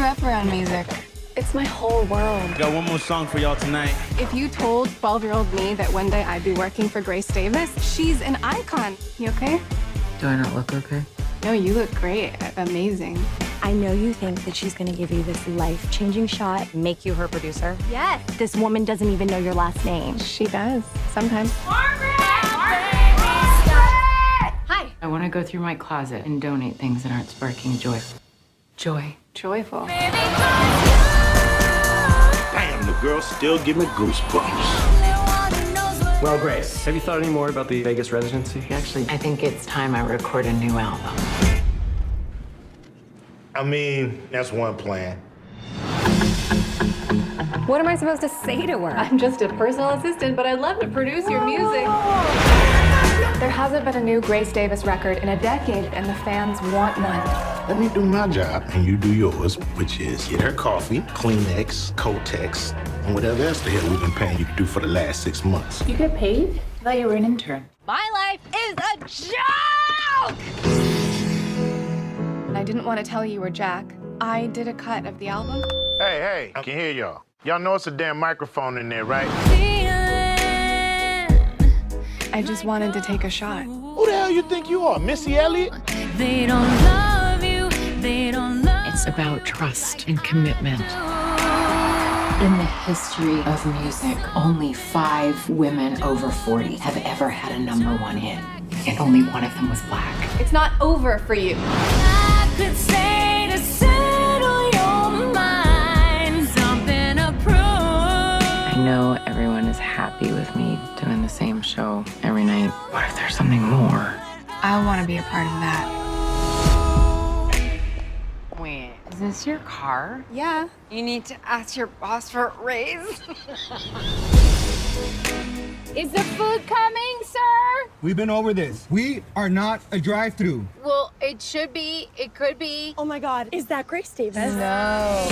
up around music. It's my whole world. Got one more song for y'all tonight. If you told 12-year-old me that one day I'd be working for Grace Davis, she's an icon. You okay? Do I not look okay? No, you look great. Amazing. I know you think that she's gonna give you this life-changing shot, make you her producer. Yes. This woman doesn't even know your last name. She does. Sometimes. Hi. I want to go through my closet and donate things that aren't sparking joy. Joy. Joyful. Damn, the girl still give me goosebumps. Well, Grace, have you thought any more about the Vegas residency? Actually, I think it's time I record a new album. I mean, that's one plan. What am I supposed to say to her? I'm just a personal assistant, but I'd love to produce your music. There hasn't been a new Grace Davis record in a decade, and the fans want one. Let me do my job, and you do yours, which is get her coffee, Kleenex, Kotex, and whatever else the hell we've been paying you to do for the last 6 months. You get paid? I thought you were an intern. My life is a joke! I didn't want to tell you were Jack. I did a cut of the album. Hey, I can hear y'all. Y'all know it's a damn microphone in there, right? I just wanted to take a shot. Who the hell you think you are, Missy Elliott? They don't love you, they don't love It's about trust and commitment. In the history of music, only 5 women over 40 have ever had a #1 hit, and only one of them was black. It's not over for you. I could say to settle your mind, something to prove. I know everyone is happy with me doing the same show every night. What if there's something more? I want to be a part of that. Wait, is this your car? Yeah. You need to ask your boss for a raise. Is the food coming, sir? We've been over this. We are not a drive-through. Well, it should be. It could be. Oh my God, is that Grace Davis? No.